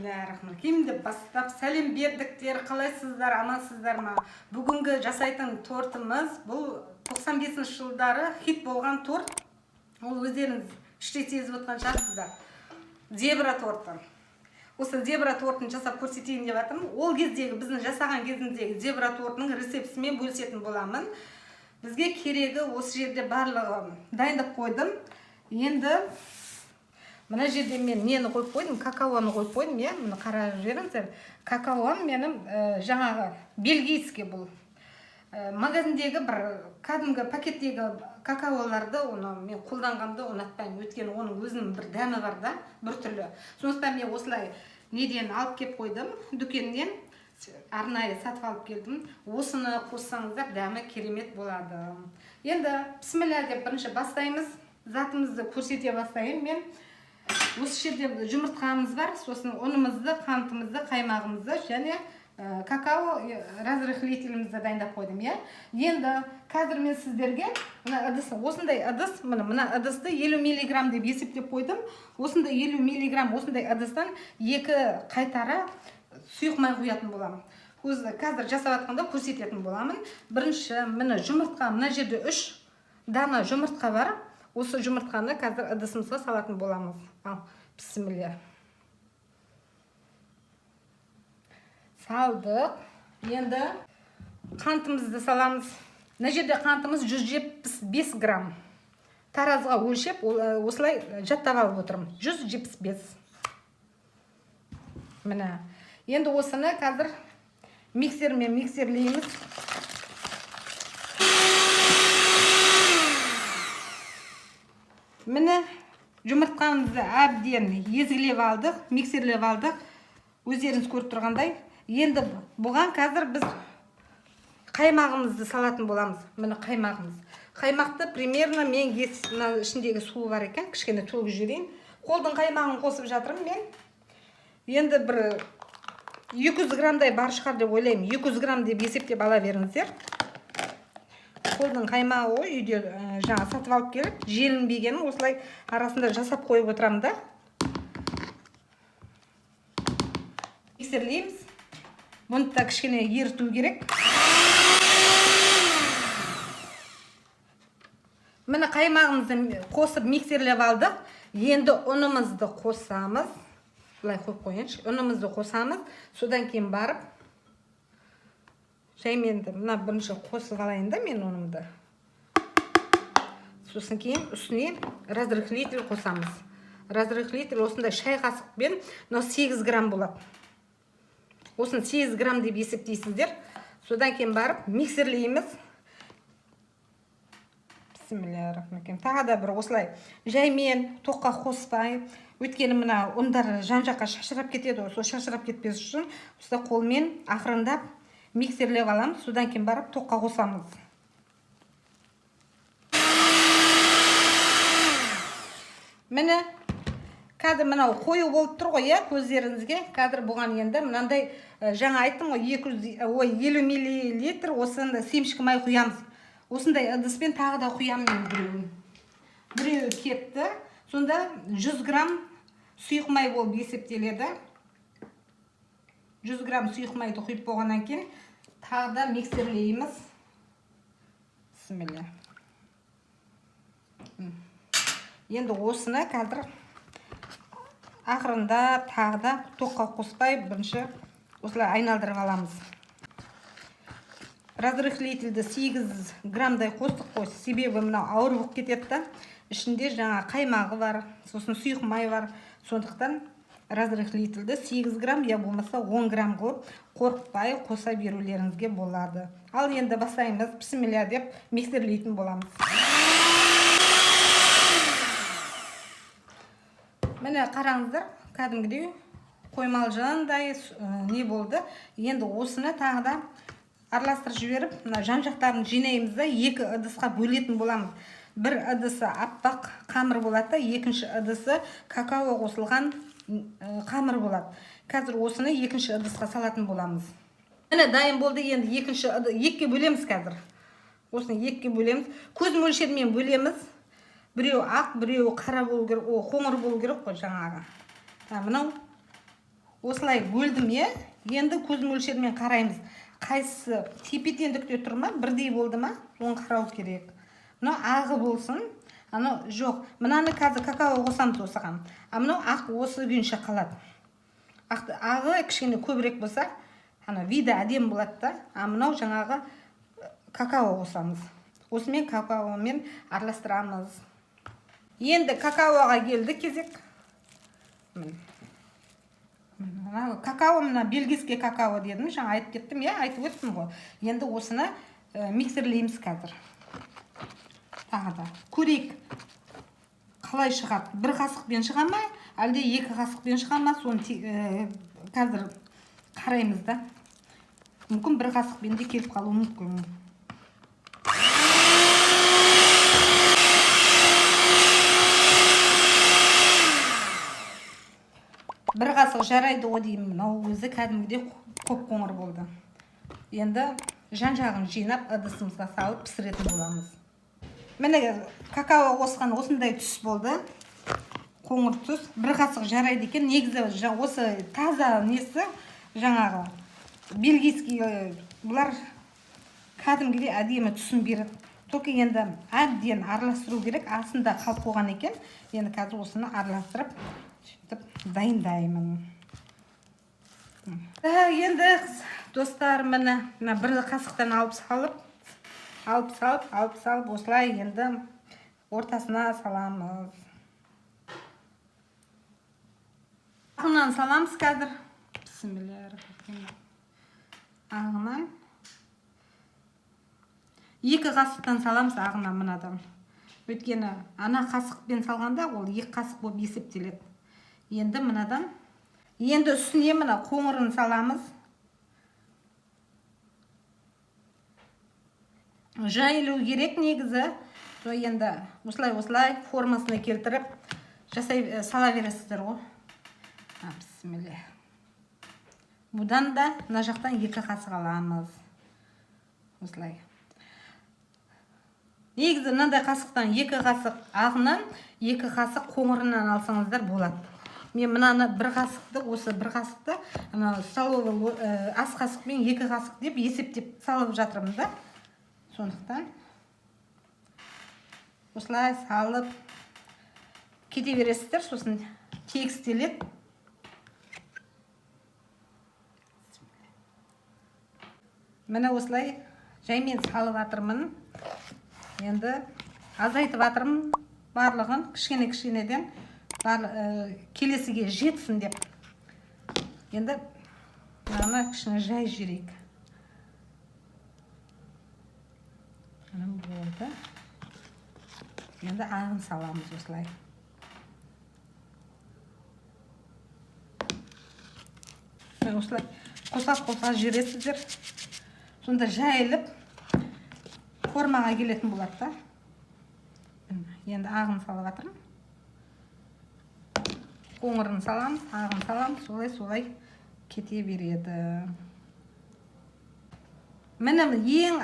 Рахман деп бастап сәлем бердіктер, қалайсыздар, амансыздар ма? Бүгінгі жасайтын тортымыз бұл 95 жылдары хит болған торт. Ол өздеріңіз іште сезіп отқан шығарсыздар. Зебра торты. Осы зебра тортын жасап көрсетейін деп жатырмын. Ол кездегі біздің жасаған кезіміздегі зебра тортының рецептісімен бөлісетін боламын. Бізге керегі осы жерде барлығы дайындап қойдым. Енді мына жерде мен нені қойып қойдым, какаоны қойып қойдым, иә, мына қарап жүріңіздер. Какаоны менің жаңағы бельгийский бұл. Магазиндегі бір кәдімгі пакеттегі какаоларды оны мен қолданғанды ұнатпаймын. Өйткені оның өзінің бір дәмі бар да, бір түрлі. Сондықтан мен осылай неден алып келіп қойдым, дүкеннен арнайы сатып алып келдім. Осыны қоссаңыздар дәмі керемет болады. Енді бісміллә деп бірінші бастаймыз. Затымызды көрсете бастайын мен. Осы жерде жұмыртқамыз бар, сосын ұнымызды, қантымызды, қаймағымызды және какао разрыхлителімізді дайындап қойдым, иә. Енді қазір мен сіздерге осындай ыдыс, мына ыдысты 50 мг деп есептеп қойдым. Осындай 50 мг осындай ыдыстан екі қайтара сұйық май құятын боламын. Қазір жасап жатқанда көрсететін боламын. Бірінші міне жұмыртқа, мына жерде 3 дана жұмыртқа бар. Осы жұмыртқаны қазір ыдысымызға салатын боламыз. Бісміллә. Салдық. Енді қантымызды саламыз. Мына жерде қантымыз 175 грамм. Таразыға өлшеп, осылай жаттап алып отырмын. 175. Міне. Енді осыны қазір миксермен миксерлейміз. Міне жұмыртқамызды әбден езгілеп алдық, миксерлеп алдық. Өздеріңіз көріп тұрғандай. Енді бұған қазір біз қаймағымызды салатын боламыз. Міне қаймағымыз. Қаймақты примерно мен ішіндегі суы бар екен, кішкене төгіп жіберейін. Қолдың қаймағын қосып жатырмын мен. Енді бір 200 грамдай бар шығар деп ойлаймын. 200 грамм деп есептеп ала беріңіздер. Қолдың қаймағы ғой, үйде жаңа сатып алып келіп, желінбегенін осылай арасында жасап қойып отырамын да. Миксерлейміз. Бұны да кішкене еріту керек. Міне қаймағымызды қосып миксерлеп алдық. Енді ұнымызды қосамыз. Бұлай қойып қойыншы. Ұнымызды қосамыз. Содан кейін барып жайменді мына бірінші қосып алайын да мен онымды. Сосын кейін үстіне разрыхлитель қосамыз. Разрыхлитель осындай шай қасықпен 8 грамм болады. Осын 8 грамм деп есептейсіздер. Содан кейін барып миксерлейміз. Бісміллә рахман. Тағы да бір осылай жаймен тоққа қоспай. Өйткені мына ұндар жан-жаққа шашырап кетеді. Сол шашырап кетпес үшін осылай қолмен ақырындап миксерлеп аламыз, содан кейін барып тоққа қосамыз. Міне, қазір мынау қою болып тұр ғой, көздеріңізге. Қазір бұған енді мынандай жаңа айттым ғой, 50 мл осында семшік май құямыз. Осындай ыдыспен тағы да құямын мен біреуін. Біреуі кетті. Сонда 100 грамм сұйық май болып есептеледі. 100 грамм сұйық майды құйып болғаннан кейін тағы да миксерлейміз. Бісміллә. Енді осыны қазір ақырында тағы да тоққа қоспай бірінші осылай айналдырып аламыз. Разрыхлительді 8 граммдай қостық қой. Себебі мына ауыр болып кетеді. Ішінде жаңа қаймағы бар, сосын сұйық май бар. Сондықтан разрыхлительді 8 грамм, я болмаса 10 грамм қылып, қорықпай қоса берулеріңізге болады. Ал енді бастаймыз, бісміллә деп миксерлейтін боламыз. Міне қараңыздар, кәдімгідей қоймал жандай не болды. Енді осыны тағы да араластырып жіберіп, жан-жақтарын жинаймыз да, екі ыдысқа бөлетін боламыз. Бір ыдысы аппақ қамыр болады, екінші ыдысы какао қосылған қамыр болады. Қазір осыны екінші ыдысқа салатын боламыз. Міне дайын болды, енді екіге бөлеміз қазір. Осыны екіге бөлеміз. Көз мөлшермен бөлеміз. Біреу ақ, біреу қара болу керек, қоңыр болу керек қой жаңағы. Мынау осылай бөлдім, енді көз мөлшерімен қараймыз. Қайсысы тепе-теңдікте тұр ма, бірдей болды ма, оны қарау керек. Мынау ағы болсын, анау жоқ. Мынаны қазір какао қосамыз осыған. Мынау ақ осы күйінше қалады. Ағы кішкене көбірек болса, вида әдемі болады да. Мынау жаңағы какао қосамыз. Осымен какаомен араластырамыз. Енді какаоға келді кезек. Какао, мына бельгийский какао дедім, жаңа айтып кеттім, айтып өттім ғой. Енді осыны миксерлейміз қазір. Тағы да көрейік қалай шығады. Бір қасықпен шыға ма, әлде екі қасықпен шыға ма, соны қазір қараймыз да. Мүмкін бір қасықпен де келіп қалуы мүмкін. Бір қасық жарайды ғой деймін, мынау өзі кәдімгідей көп қоңыр болды. Енді жан-жағын жинап, ыдысымызға салып пісіретін боламыз. Міне какао қосқан осындай түс болды. Қоңыр түс. Бір қасық жарайды екен. Негізі осы таза несі жаңағы бельгийский, бұлар кәдімгідей әдемі түсін береді. Только енді әбден араластыру керек. Астында қалып қойған екен. Енді қазір осыны араластырып дайындаймын. Енді достар, міне бір қасықтан алып салып, осылай енді ортасына саламыз. Ағынан саламыз қазір. Ағынан. Екі қасықтан саламыз ағынан мынадан. Өйткені ана қасықпен салғанда ол екі қасық болып есептеледі. Енді мынадан. Енді үстіне мына қоңырын саламыз. Жайылу керек негізі. Енді осылай формасына келтіріп сала бересіздер ғой. Бісміллә. Бұдан да мына жақтан екі қасық аламыз. Осылай. Негізі мынандай қасықтан екі қасық ағынан, екі қасық қоңырынан алсаңыздар болады. Мен мынаны бір қасықты, осы бір қасықты столовый ас қасықпен екі қасық деп есептеп салып жатырмын да. Сондықтан осылай салып кете бересіздер, сосын тегістеледі. Міне осылай жаймен салып жатырмын. Енді азайтып жатырмын барлығын, кішкене-кішкенеден келесіге жетсін деп. Енді мынаны кішкене жай жіберейік. Болды. Енді ағын саламыз осылай. Осылай қоса жібересіздер. Сонда жайылып формаға келетін болады да. Енді ағын салып жатырмын. Қоңырын саламыз, ағын саламыз, солай кете береді. Міне ең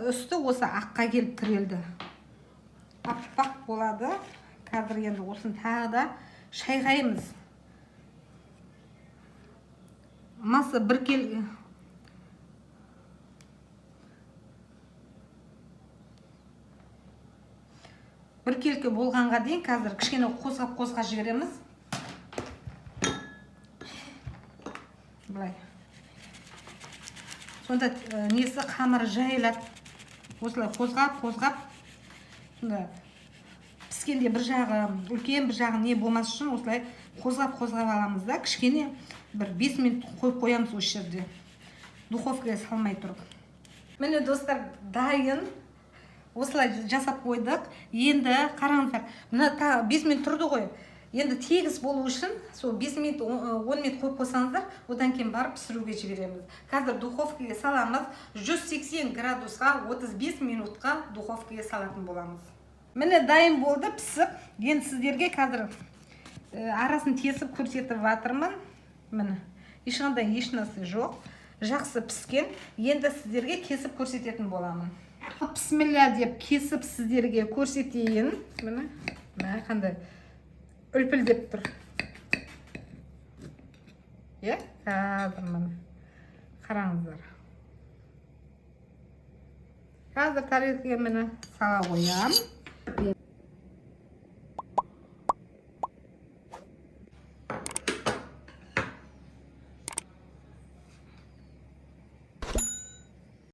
үсті осы аққа келіп тірелді. Аппақ болады. Қазір енді осын тағы да шайғаймыз. Масы бір келке болғанға дейін қазір кішкене қозғап жібереміз. Бұлай. Сонда несі қамыры жайылады. Осылай қозғап. Сонда піскенде бір жағы үлкен, бір жағы не болмас үшін осылай қозғап аламыз да. Кішкене бір 5 минут қойып қоямыз осы жерде. Духовкаға салмай тұрып. Міне достар, дайын. Осылай жасап қойдық. Енді қараңыздар, мына 5 минут тұрды ғой. Енді тегіс болу үшін сол 5 минут 10 минут қойып қойсаңыздар, одан кейін барып пісіруге жібереміз. Қазір духовкаға саламыз. 180 градусқа 35 минутқа духовкаға салатын боламыз. Міне дайын болды, пісіп. Енді сіздерге қазір арасын тесіп көрсетіп жатырмын. Міне ешқандай ешнәрсе жоқ. Жақсы піскен. Енді сіздерге кесіп көрсететін боламын. Бісміллә деп кесіп сіздерге көрсетейін. Міне қандай үлпілдеп тұр. Қазір міне қараңыздар. Қазір тарелкаға міне сала қоямын.